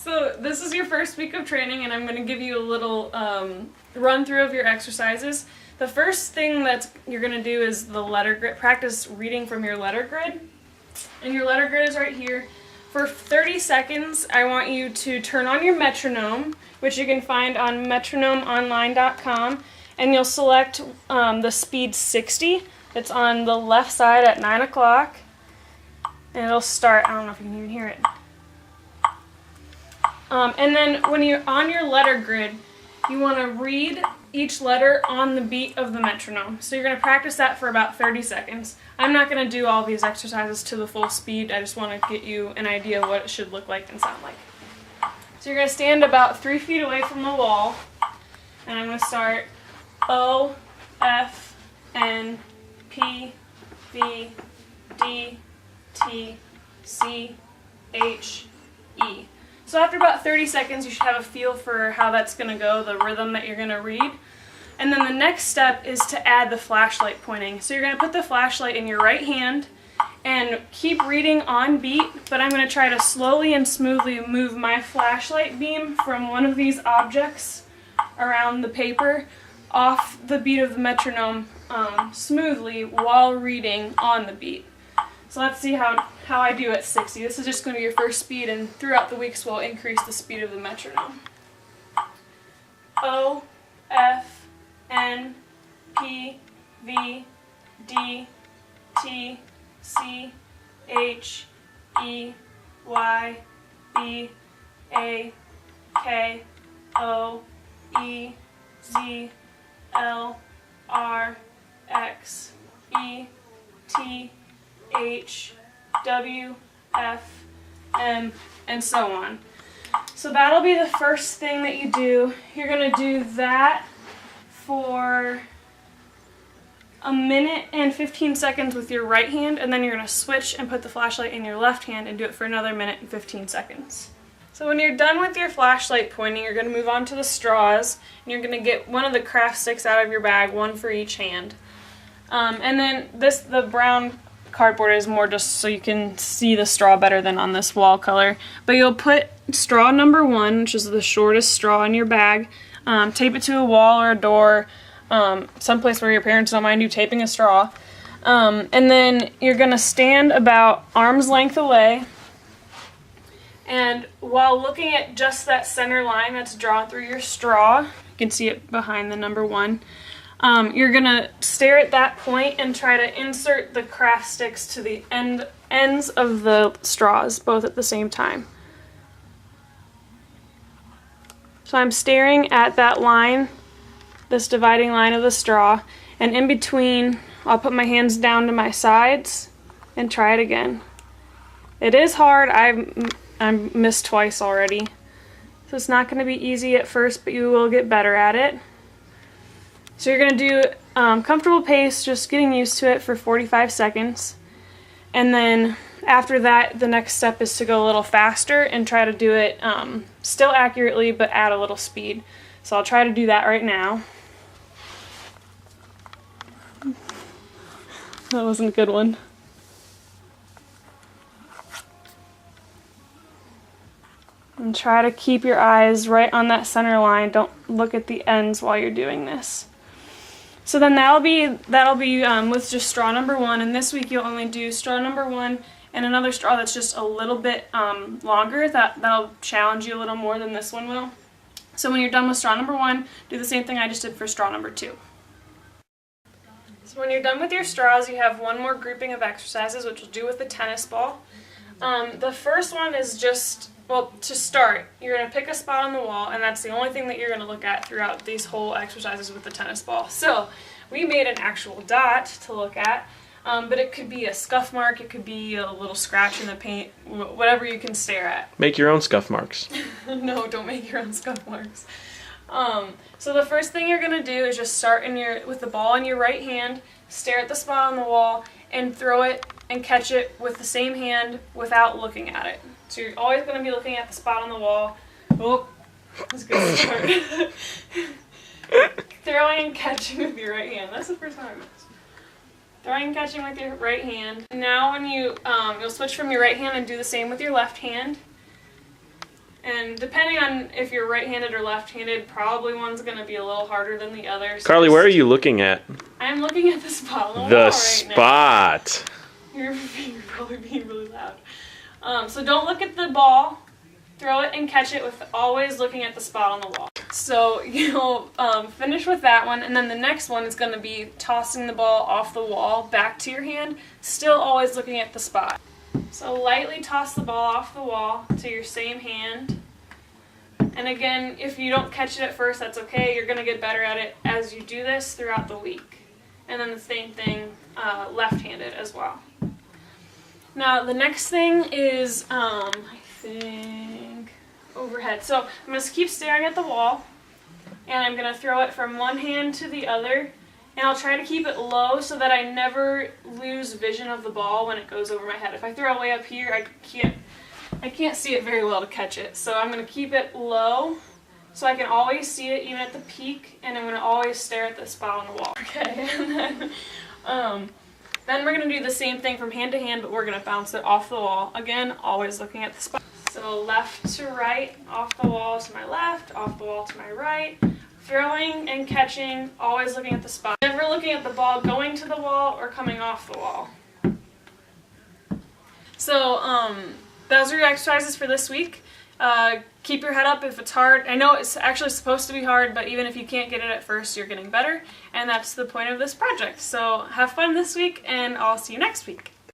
So this is your first week of training, and I'm going to give you a little run through of your exercises. The first thing that you're going to do is the letter grid. Practice reading from your letter grid. And your letter grid is right here. For 30 seconds, I want you to turn on your metronome, which you can find on metronomeonline.com, and you'll select the speed 60. It's on the left side at 9 o'clock, and it'll start. I don't know if you can even hear it. And then when you're on your letter grid, you want to read each letter on the beat of the metronome. So you're going to practice that for about 30 seconds. I'm not going to do all these exercises to the full speed. I just want to get you an idea of what it should look like and sound like. So you're going to stand about 3 feet away from the wall, and I'm going to start O, F, N, P, V, D, T, C, H, E. So after about 30 seconds, you should have a feel for how that's going to go, the rhythm that you're going to read. And then the next step is to add the flashlight pointing. So you're going to put the flashlight in your right hand and keep reading on beat, but I'm going to try to slowly and smoothly move my flashlight beam from one of these objects around the paper off the beat of the metronome smoothly while reading on the beat. So let's see how I do at 60. This is just going to be your first speed, and throughout the weeks we'll increase the speed of the metronome. O, F, N, P, V, D, T, C, H, E, Y, B, A, K, O, E, Z, L, R, X, E, T, H, W, F, M, and so on. So that'll be the first thing that you do. You're going to do that for a minute and 15 seconds with your right hand, and then you're going to switch and put the flashlight in your left hand and do it for another minute and 15 seconds. So when you're done with your flashlight pointing, you're going to move on to the straws, and you're going to get one of the craft sticks out of your bag, one for each hand. And then the brown cardboard is more just so you can see the straw better than on this wall color. But you'll put straw number 1, which is the shortest straw in your bag, tape it to a wall or a door, someplace where your parents don't mind you taping a straw. And then you're going to stand about arm's length away, and while looking at just that center line that's drawn through your straw, you can see it behind the number 1, you're going to stare at that point and try to insert the craft sticks to the ends of the straws, both at the same time. So I'm staring at that line, this dividing line of the straw, and in between I'll put my hands down to my sides and try it again. It is hard. I missed twice already, so it's not going to be easy at first, but you will get better at it. So you're going to do comfortable pace, just getting used to it for 45 seconds. And then after that, the next step is to go a little faster and try to do it still accurately, but add a little speed. So I'll try to do that right now. That wasn't a good one. And try to keep your eyes right on that center line. Don't look at the ends while you're doing this. So then that'll be with just straw number 1, and this week you'll only do straw number 1 and another straw that's just a little bit longer. That'll challenge you a little more than this one will. So when you're done with straw number 1, do the same thing I just did for straw number 2. So when you're done with your straws, you have one more grouping of exercises, which we'll do with the tennis ball. The first one is just, well, to start, you're going to pick a spot on the wall, and that's the only thing that you're going to look at throughout these whole exercises with the tennis ball. So we made an actual dot to look at, but it could be a scuff mark, it could be a little scratch in the paint, whatever you can stare at. Make your own scuff marks. No, don't make your own scuff marks. So the first thing you're going to do is just start with the ball in your right hand, stare at the spot on the wall, and throw it and catch it with the same hand without looking at it. So you're always going to be looking at the spot on the wall. Oh, that's a good start. Throwing and catching with your right hand. That's the first time I missed. Throwing and catching with your right hand. Now when you'll switch from your right hand and do the same with your left hand. And depending on if you're right-handed or left-handed, probably one's going to be a little harder than the other. So Carly, where are you looking at? I'm looking at the spot on the wall The right spot. now. You're probably being really loud. So don't look at the ball. Throw it and catch it with always looking at the spot on the wall. So you'll finish with that one, and then the next one is going to be tossing the ball off the wall back to your hand, still always looking at the spot. So lightly toss the ball off the wall to your same hand. And again, if you don't catch it at first, that's okay. You're going to get better at it as you do this throughout the week. And then the same thing left-handed as well. Now the next thing is, I think, overhead. So I'm going to keep staring at the wall, and I'm going to throw it from one hand to the other, and I'll try to keep it low so that I never lose vision of the ball when it goes over my head. If I throw it way up here, I can't see it very well to catch it. So I'm going to keep it low so I can always see it even at the peak, and I'm going to always stare at the spot on the wall. Okay, and then we're going to do the same thing from hand to hand, but we're going to bounce it off the wall. Again, always looking at the spot. So left to right, off the wall to my left, off the wall to my right. Throwing and catching, always looking at the spot. Never looking at the ball going to the wall or coming off the wall. So those are your exercises for this week. Keep your head up if it's hard. I know it's actually supposed to be hard, but even if you can't get it at first, you're getting better. And that's the point of this project. So have fun this week, and I'll see you next week.